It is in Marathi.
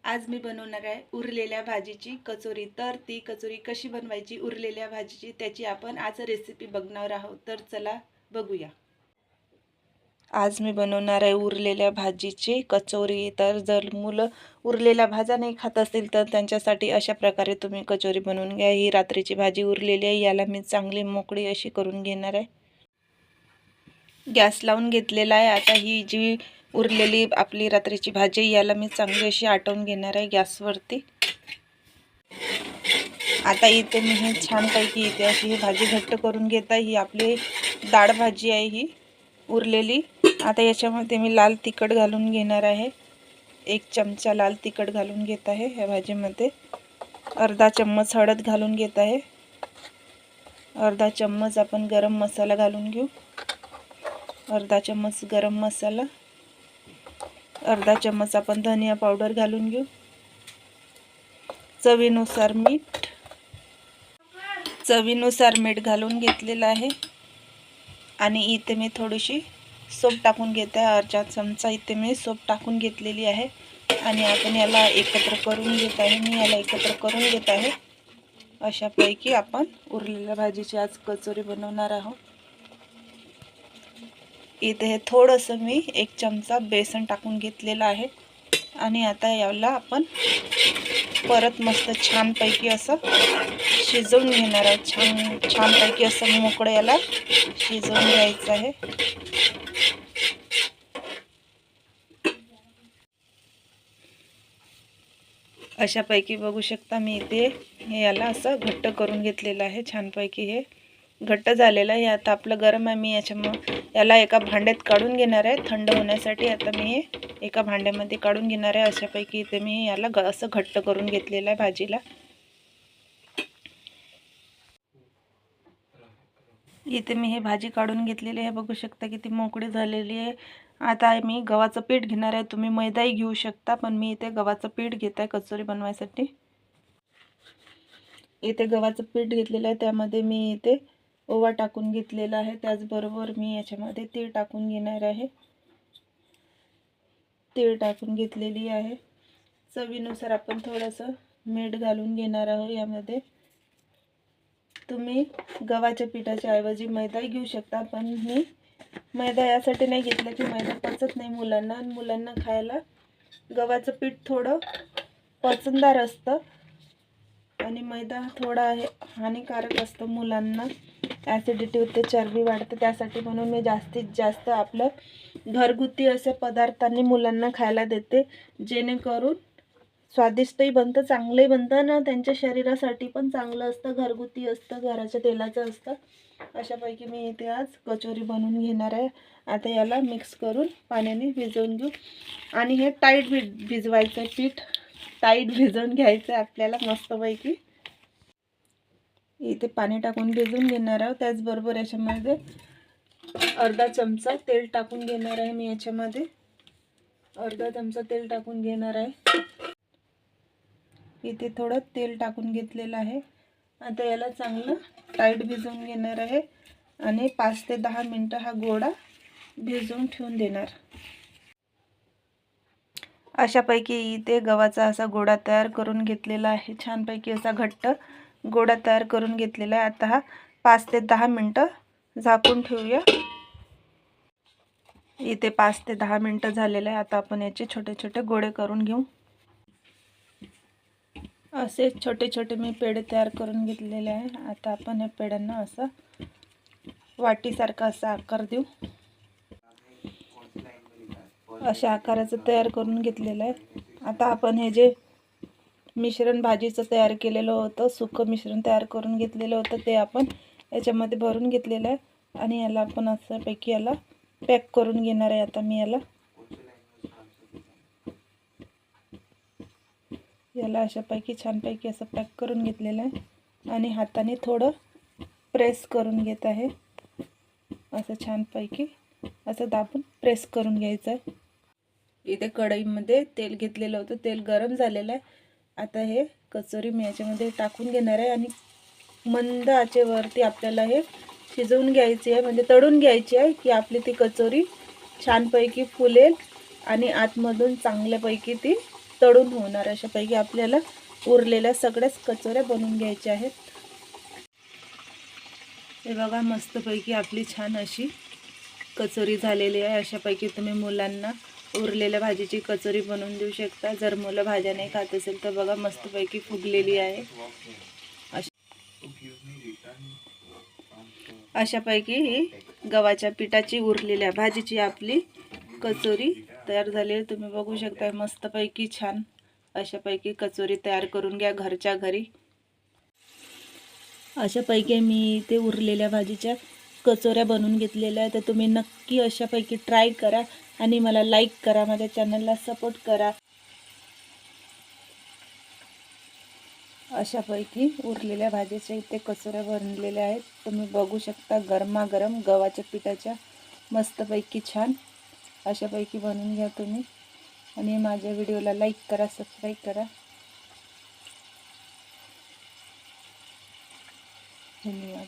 आज मी बनवणार आहे उरलेल्या भाजीची कचोरी। तर ती कचोरी कशी बनवायची उरलेल्या भाजीची त्याची आपण आज रेसिपी बघणार आहोत। तर चला बघूया। आज मी बनवणार आहे उरलेल्या भाजीची कचोरी। तर जर मुलं उरलेल्या भाज्या नाही खात असतील तर त्यांच्यासाठी अशा प्रकारे तुम्ही कचोरी बनवून घ्या। ही रात्रीची भाजी उरलेली आहे, याला मी चांगली मोकळी अशी करून घेणार आहे। गॅस लावून घेतलेला आहे। आता ही जी उरलेली आपली रात्रीची भाजी याला मी चांगली अशी आटवून घेणार आहे गॅसवरती। आता इथे मी हे छानपैकी इथे अशी ही भाजी घट्ट करून घेत आहे। ही आपली डाळ भाजी आहे ही उरलेली। आता याच्यामध्ये मी लाल तिखट घालून घेणार आहे। 1 चमचा लाल तिखट घालून घेत आहे ह्या भाजीमध्ये। अर्धा चम्मच हळद घालून घेत आहे। अर्धा चम्मच आपण गरम मसाला घालून घेऊ। अर्धा चम्मच गरम मसाला, अर्धा चम्मच आपण धनिया पावडर घालून घेऊ। चवीनुसार मीठ घालून घेतलेलं आहे। आणि इथे मी थोडीशी सोप टाकून घेते आहे। अर्धा चमचा इथे मी सोप टाकून घेतलेली आहे। आणि आपण याला एकत्र करून घेत आहे। मी याला एकत्र करून घेत आहे। अशापैकी आपण उरलेल्या भाजीची आज कचोरी बनवणार आहोत। इथे हे थोडंसं मी 1 चमचा बेसन टाकून घेतलेलं आहे। आणि आता याला आपण परत मस्त छानपैकी असं शिजवून घेणार आहे। छानपैकी असं मोकळं याला शिजवून घ्यायचं आहे। अशापैकी बघू शकता मी इथे हे याला असं घट्ट करून घेतलेलं आहे। छानपैकी हे घट्ट झालेलं आहे। आता आपलं गरम आहे, मी याला एका भांड्यात काढून घेणार आहे थंड होण्यासाठी। आता मी हे एका भांड्यामध्ये काढून घेणार आहे। अशापैकी इथे मी याला असं घट्ट करून घेतलेलं आहे भाजीला। इथे मी हे भाजी काढून घेतलेली आहे, बघू शकता किती मोकळी झालेली आहे। आता मी गव्हाचं पीठ घेणार आहे। तुम्ही मैदाही घेऊ शकता, पण मी इथे गव्हाचं पीठ घेत आहे कचोरी बनवायसाठी। इथे गव्हाचं पीठ घेतलेलं आहे, त्यामध्ये मी इथे ओवा टाकून घेतलेला आहे। त्याचबरोबर मी याच्यामध्ये तीळ टाकून घेणार आहे। तीळ टाकून घेतलेली आहे। चवीनुसार आपण थोडंसं मीठ घालून घेणार आहोत यामध्ये। तुम्ही गव्हाच्या पिठाच्या ऐवजी मैदाही घेऊ शकता, पण मी मैदा यासाठी नाही घेतला की मैदा पचत नाही मुलांना खायला गव्हाचं पीठ थोडं पचनदार असतं आणि मैदा थोडा हानिकारक असतं मुलांना। ॲसिडिटी होते, चरबी वाढते, त्यासाठी म्हणून मी जास्तीत जास्त आपलं घरगुती असे पदार्थांनी मुलांना खायला देते, जेणेकरून स्वादिष्टही बनतं, चांगलंही बनतं ना, त्यांच्या शरीरासाठी पण चांगलं असतं, घरगुती असतं, घराच्या तेलाचं असतं। अशापैकी मी इथे आज कचोरी बनवून घेणार आहे। आता याला मिक्स करून पाण्याने भिजवून घेऊ। आणि हे टाईट भिजवायचं पीठ, टाईट भिजवून घ्यायचं आपल्याला मस्तपैकी। इथे पाणी टाकून भिजवून घेणार आहोत। त्याचबरोबर याच्यामध्ये अर्धा चमचा तेल टाकून घेणार आहे मी याच्यामध्ये। अर्धा चमचा तेल टाकून घेणार आहे। इथे थोडं तेल टाकून घेतलेलं आहे। आता याला चांगलं टाईट भिजवून घेणार आहे आणि 5 ते 10 मिनिटं हा गोळा भिजवून ठेवून देणार। अशापैकी इथे गव्हाचा असा गोळा तयार करून घेतलेला आहे। छानपैकी असा घट्ट गोळा तयार करून घेतलेला आहे। आता हा 5 ते 10 मिनिटं झाकून ठेवूया। इथे 5 ते 10 मिनिटं झालेले आहे। आता आपण याचे छोटे छोटे गोळे करून घेऊ। असे छोटे छोटे मी पेढे तयार करून घेतलेले आहे। आता आपण या पेढ्यांना असं वाटीसारखा असा आकार देऊ। अशा आकाराचं तयार करून घेतलेलं आहे। आता आपण हे जे मिश्रण भाजीचं तयार केलेलं होतं, सुकं मिश्रण तयार करून घेतलेलं होतं, ते आपण याच्यामध्ये भरून घेतलेलं आहे। आणि याला आपण अशापैकी याला पॅक करून घेणार आहे। आता मी याला अशापैकी छानपैकी असं पॅक करून घेतलेलं आहे। आणि हाताने थोडं प्रेस करून घेत आहे। असं छानपैकी असं दाबून प्रेस करून घ्यायचं आहे। इथे कढईमध्ये तेल घेतलेलं होतं, तेल गरम झालेलं आहे। आता हे कचोरी मी याच्यामध्ये टाकून घेणार आहे आणि मंद आचेवरती आपल्याला हे शिजवून घ्यायची आहे, म्हणजे तळून घ्यायची आहे, की आपली ती कचोरी छानपैकी फुलेल आणि आतमधून चांगल्यापैकी ती तळून होणार अशापैकी आपल्याला उरलेल्या सगळ्याच कचोऱ्या बनवून घ्यायच्या आहेत. हे बघा मस्तपैकी आपली छान अशी कचोरी झालेली आहे. अशापैकी तुम्ही मुलांना उरलेल्या भाजीची कचोरी बनवून देऊ शकता. जर मुलं भाज्या नाही खात असेल तर बघा मस्तपैकी फुगलेली आहे. अशापैकी ही गव्हाच्या पिठाची उरलेल्या भाजीची आपली कचोरी तयार झाली आहे. तुम्ही बघू शकता मस्तपैकी छान अशापैकी कचोरी तयार करून घ्या घरच्या घरी. अशापैकी मी ते उरलेल्या भाजीच्या कचोऱ्या बनवून घेतलेल्या आहेत. तर तुम्ही नक्की अशापैकी ट्राय करा आणि मला लाईक करा, माझ्या चॅनलला सपोर्ट करा. अशापैकी उरलेल्या भाजीच्या इथे कचोऱ्या बनलेल्या आहेत. तुम्ही बघू शकता गरमागरम गव्हाच्या पिठाच्या मस्तपैकी छान अशापैकी बनवून घ्या तुम्ही आणि माझ्या व्हिडिओला लाईक करा, सबस्क्राईब करा. धन्यवाद.